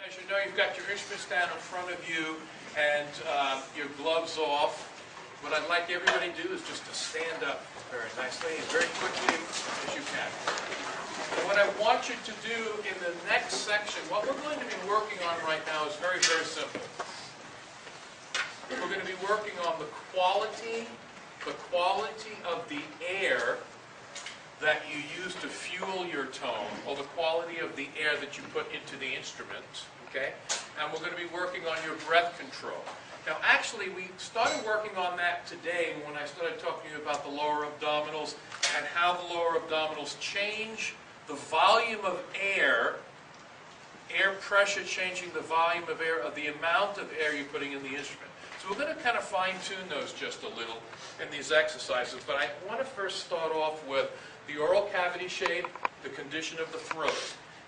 As you know, you've got your instruments down in front of you and your gloves off. What I'd like everybody to do is just to stand up very nicely and very quickly as you can. And what I want you to do in the next section, what we're going to be working on right now is very, very simple. We're going to be working on the quality of the air that you use to fuel your tone, or the quality of the air that you put into the instrument, okay? And we're going to be working on your breath control. Now, actually, we started working on that today when I started talking to you about the lower abdominals and how the lower abdominals change the volume of air pressure changing the volume of air, of the amount of air you're putting in the instrument. So we're going to kind of fine-tune those just a little in these exercises, but I want to first start off with the oral cavity shape, the condition of the throat.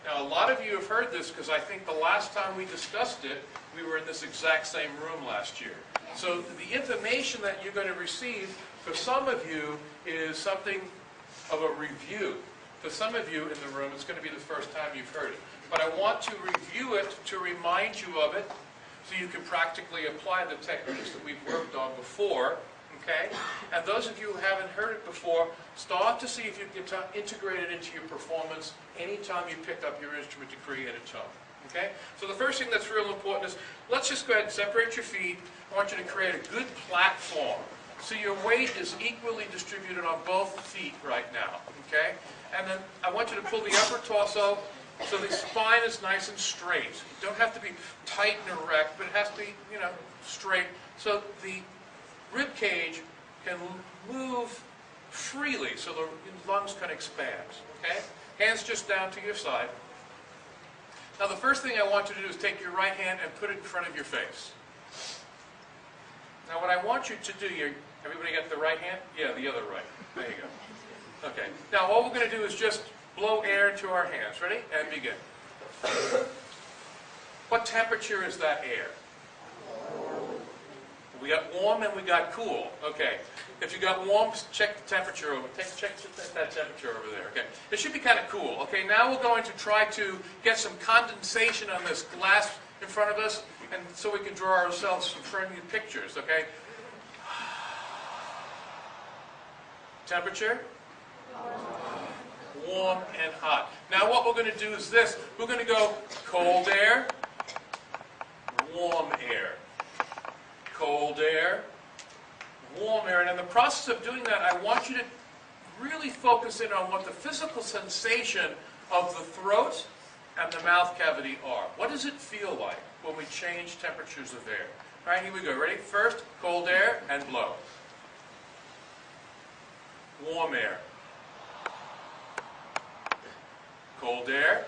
Now, a lot of you have heard this because I think the last time we discussed it, we were in this exact same room last year. So the information that you're going to receive for some of you is something of a review. For some of you in the room, it's going to be the first time you've heard it. But I want to review it to remind you of it so you can practically apply the techniques that we've worked on before. Okay? And those of you who haven't heard it before, start to see if you can integrate it into your performance anytime you pick up your instrument to create a tone. Okay? So the first thing that's real important is, let's just go ahead and separate your feet. I want you to create a good platform. So your weight is equally distributed on both feet right now. Okay? And then I want you to pull the upper torso so the spine is nice and straight. You don't have to be tight and erect, but it has to be, straight. So the rib cage can move freely so the lungs can expand. Okay? Hands just down to your side. Now the first thing I want you to do is take your right hand and put it in front of your face. Now what I want you to do, everybody got the right hand? Yeah, the other right. There you go. Okay. Now all we're going to do is just blow air into our hands. Ready? And begin. What temperature is that air? We got warm and we got cool. Okay. If you got warm, check the temperature over. Check that temperature over there. Okay. It should be kind of cool. Okay. Now we're going to try to get some condensation on this glass in front of us, and so we can draw ourselves some friendly pictures. Okay. Temperature? Warm and hot. Now what we're going to do is this. We're going to go cold air, warm air. Cold air, warm air. And in the process of doing that, I want you to really focus in on what the physical sensation of the throat and the mouth cavity are. What does it feel like when we change temperatures of air? All right, here we go. Ready? First, cold air and blow. Warm air. Cold air.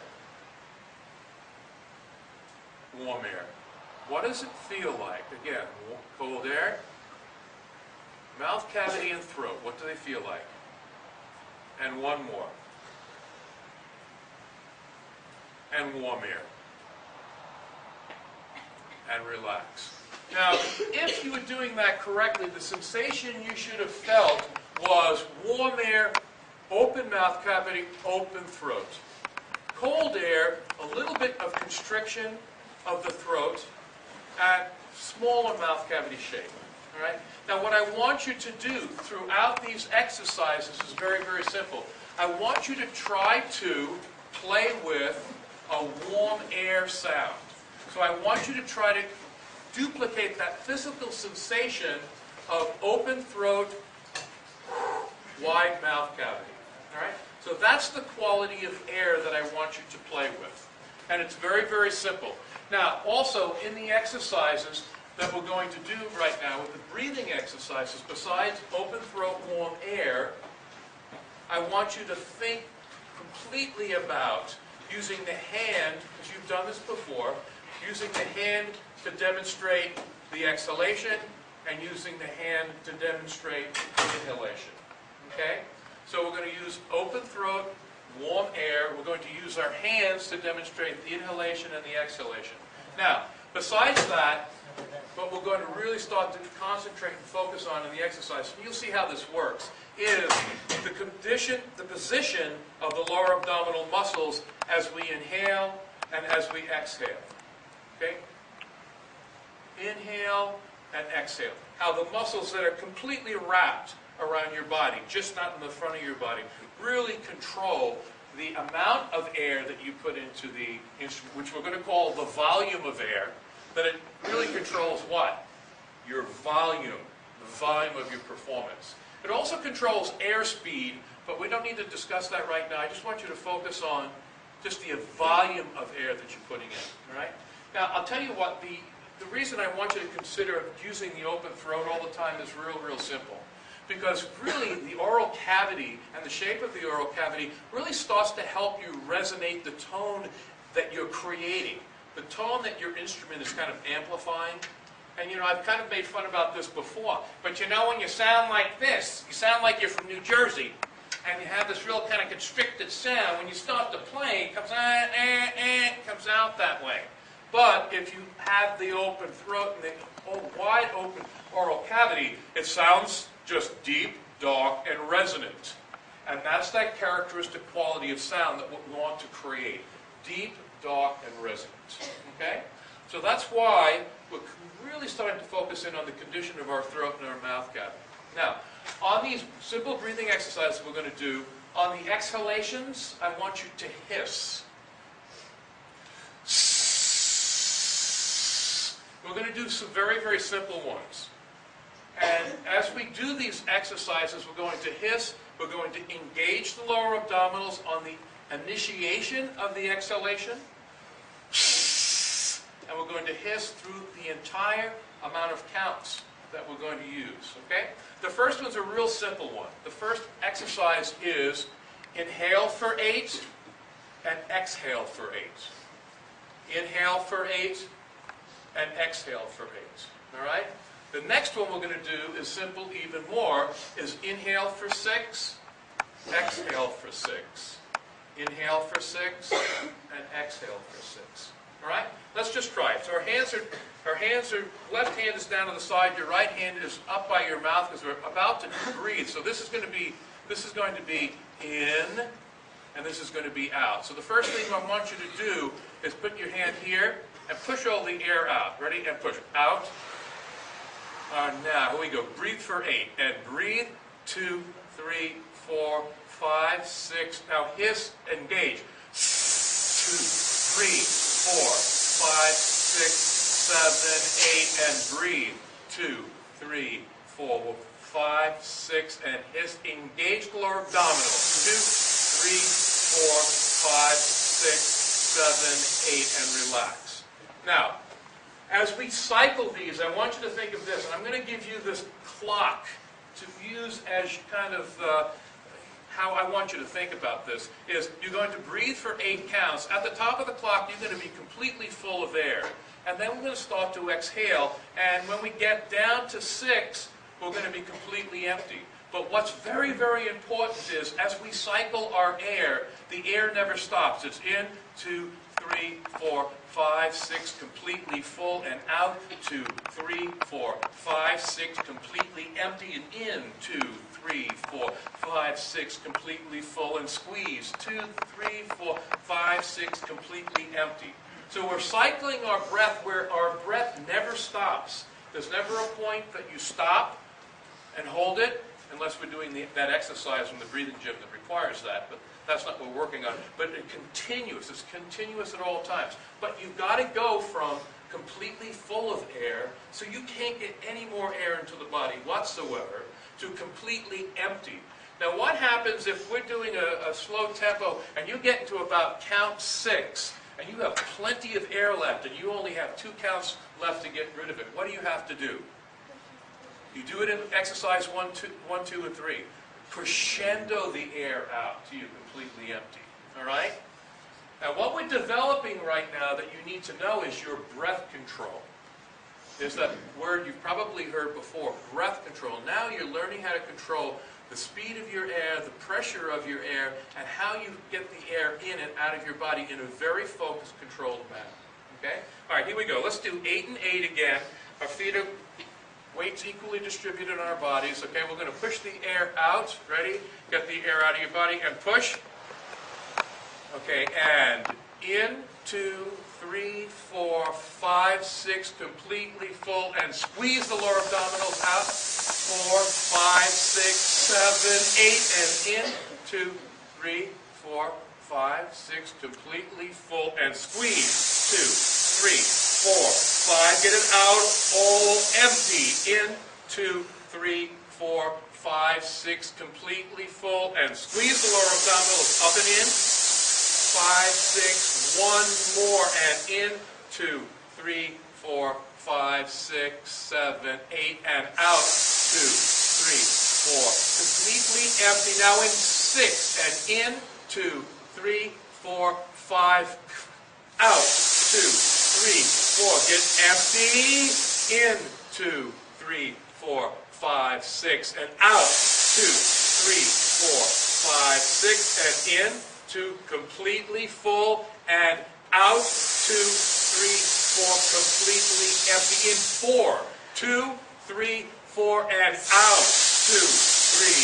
Warm air. What does it feel like? Again, cold air, mouth cavity and throat. What do they feel like? And one more. And warm air. And relax. Now, if you were doing that correctly, the sensation you should have felt was warm air, open mouth cavity, open throat. Cold air, a little bit of constriction of the throat, and smaller mouth cavity shape. All right? Now what I want you to do throughout these exercises is very, very simple. I want you to try to play with a warm air sound. So I want you to try to duplicate that physical sensation of open throat, wide mouth cavity. All right? So that's the quality of air that I want you to play with. And it's very, very simple. Now, also, in the exercises that we're going to do right now, with the breathing exercises, besides open throat, warm air, I want you to think completely about using the hand, because you've done this before, using the hand to demonstrate the exhalation, and using the hand to demonstrate the inhalation. Okay? So we're going to use open throat, warm air. We're going to use our hands to demonstrate the inhalation and the exhalation. Now, besides that, what we're going to really start to concentrate and focus on in the exercise, and you'll see how this works, is the position of the lower abdominal muscles as we inhale and as we exhale. Okay? Inhale and exhale. How the muscles that are completely wrapped around your body, just not in the front of your body, really control the amount of air that you put into the instrument, which we're going to call the volume of air, but it really controls what? Your volume, the volume of your performance. It also controls airspeed, but we don't need to discuss that right now. I just want you to focus on just the volume of air that you're putting in. All right? Now, I'll tell you what, the reason I want you to consider using the open throat all the time is real simple. Because really, the oral cavity and the shape of the oral cavity really starts to help you resonate the tone that you're creating, the tone that your instrument is kind of amplifying. And you know, I've kind of made fun about this before, but you know when you sound like this, you sound like you're from New Jersey, and you have this real kind of constricted sound. When you start to play, it comes comes out that way. But if you have the open throat and the wide open oral cavity, it sounds just deep, dark, and resonant. And that's that characteristic quality of sound that we want to create. Deep, dark, and resonant. Okay? So that's why we're really starting to focus in on the condition of our throat and our mouth cavity. Now, on these simple breathing exercises we're going to do, on the exhalations, I want you to hiss. We're going to do some very simple ones. And as we do these exercises, we're going to hiss, we're going to engage the lower abdominals on the initiation of the exhalation, and we're going to hiss through the entire amount of counts that we're going to use, okay? The first one's a real simple one. The first exercise is inhale for 8 and exhale for 8. Inhale for 8 and exhale for 8, all right? The next one we're going to do is simple even more, is inhale for 6, exhale for 6. Inhale for 6, and exhale for 6. All right? Let's just try it. So our hands are, left hand is down to the side, your right hand is up by your mouth because we're about to breathe. So this is going to be in, and this is going to be out. So the first thing I want you to do is put your hand here and push all the air out. Ready? And push out. Now, here we go. Breathe for 8. And breathe. 2, 3, 4, 5, 6. Now hiss, engage. 2, 3, 4, 5, 6, 7, 8. And breathe. 2, 3, 4, 5, 6. And hiss, engage the lower abdominal. 2, 3, 4, 5, 6, 7, 8. And relax. Now, as we cycle these, I want you to think of this, and I'm going to give you this clock to use as kind of how I want you to think about this, is you're going to breathe for 8 counts. At the top of the clock, you're going to be completely full of air. And then we're going to start to exhale, and when we get down to 6, we're going to be completely empty. But what's very important is, as we cycle our air, the air never stops. It's in, 2, 3, 4, 5, 6, completely full, and out, 2, 3, 4, 5, 6, completely empty, and in, 2, 3, 4, 5, 6, completely full, and squeeze, 2, 3, 4, 5, 6, completely empty. So we're cycling our breath where our breath never stops. There's never a point that you stop and hold it, unless we're doing that exercise from the breathing gym that requires that, but that's not what we're working on. But it's continuous at all times. But you've got to go from completely full of air, so you can't get any more air into the body whatsoever, to completely empty. Now what happens if we're doing a slow tempo, and you get into about count 6, and you have plenty of air left, and you only have 2 counts left to get rid of it? What do you have to do? You do it in exercise 1, 2, and 3. Crescendo the air out till you're completely empty. All right? Now, what we're developing right now that you need to know is your breath control. There's that word you've probably heard before, breath control. Now you're learning how to control the speed of your air, the pressure of your air, and how you get the air in and out of your body in a very focused, controlled manner. Okay? All right, here we go. Let's do 8 and 8 again. Our feet are weights equally distributed on our bodies. Okay, we're going to push the air out. Ready? Get the air out of your body and push. Okay, and in, 2, 3, 4, 5, 6, completely full, and squeeze the lower abdominals out. 4, 5, 6, 7, 8, and in. 2, 3, 4, 5, 6, completely full, and squeeze. 2, 3, 4, 5, get it out, all empty. In. 2, 3, 4, 5, 6, completely full, and squeeze the lower abdominals up and in. 5, 6, one more, and in. 2, 3, 4, 5, 6, 7, 8, and out. 2, 3, 4, completely empty. Now in 6, and in. 2, 3, 4, 5, out. 2, 3, 4, get empty. In. 2, 3, 4, 5, 6, and out. 2, 3, 4, 5, 6, and in. 2, completely full, and out. 2, 3, 4, completely empty. In 4, 2, 3, 4, and out. 2, 3,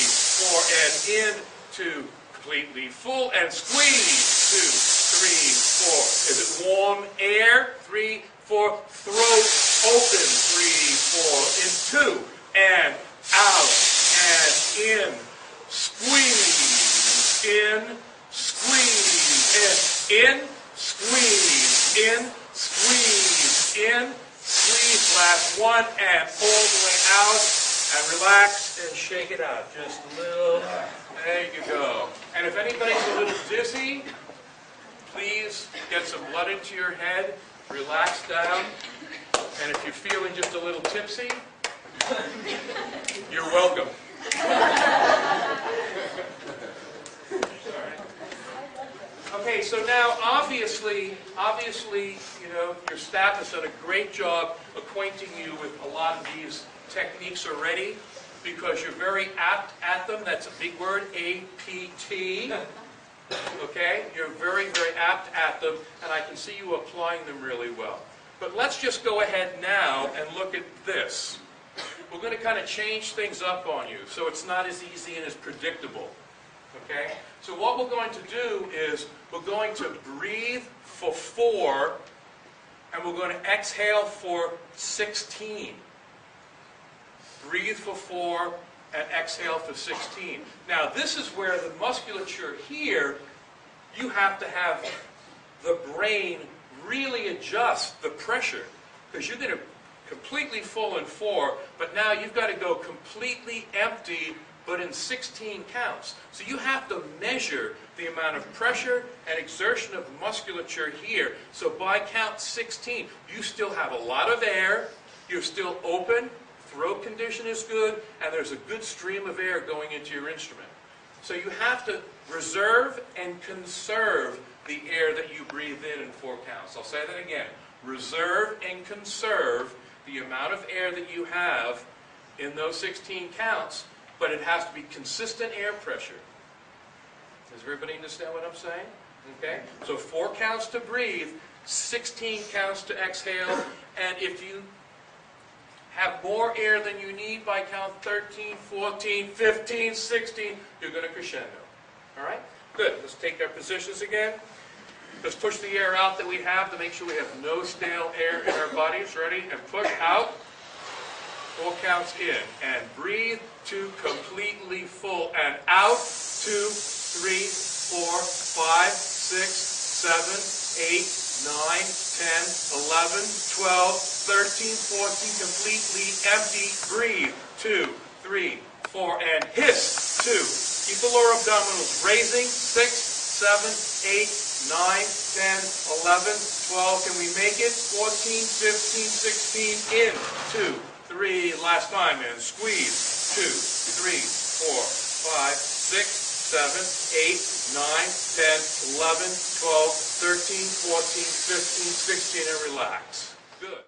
4, and in. 2, completely full, and squeeze. 2, 3, 4. Is it warm air? 3, 4. Throat open. 3, 4. In 2, and out, and in. Squeeze. In. Squeeze. In. Squeeze. In. Squeeze. In. Squeeze. Last one, and all the way out. And relax and shake it out. Just a little. There you go. And if anybody's a little dizzy, please get some blood into your head. Relax down. And if you're feeling just a little tipsy, you're welcome. Okay, so now obviously, your staff has done a great job acquainting you with a lot of these techniques already, because you're very apt at them. That's a big word, A-P-T. Okay? You're very, very apt at them, and I can see you applying them really well. But let's just go ahead now and look at this. We're going to kind of change things up on you, so it's not as easy and as predictable. Okay? So what we're going to do is we're going to breathe for 4, and we're going to exhale for 16. Breathe for 4 and exhale for 16. Now this is where the musculature here, you have to have the brain really adjust the pressure, because you're going to completely full in 4, but now you've got to go completely empty, but in 16 counts. So you have to measure the amount of pressure and exertion of musculature here. So by count 16, you still have a lot of air, you're still open, throat condition is good, and there's a good stream of air going into your instrument. So you have to reserve and conserve the air that you breathe in 4 counts. I'll say that again. Reserve and conserve the amount of air that you have in those 16 counts, but it has to be consistent air pressure. Does everybody understand what I'm saying? Okay? So 4 counts to breathe, 16 counts to exhale, and if you have more air than you need by count 13, 14, 15, 16, you're going to crescendo. All right? Good. Let's take our positions again. Let's push the air out that we have to make sure we have no stale air in our bodies. Ready? And push out. 4 counts in. And breathe to completely full. And out. 2, 3, 4, 5, 6, 7, 8, 9, 10, 11, 12, 13, 14, completely empty. Breathe. 2, 3, 4, and hiss. 2. Keep the lower abdominals raising. 6, 7, 8, 9, 10, 11, 12. Can we make it? 14, 15, 16. In. 2, 3. Last time. And squeeze. 2, 3, 4, 5, 6, 7, 8, 9, 10, 11, 12, 13, 14, 15, 16, and relax. Good.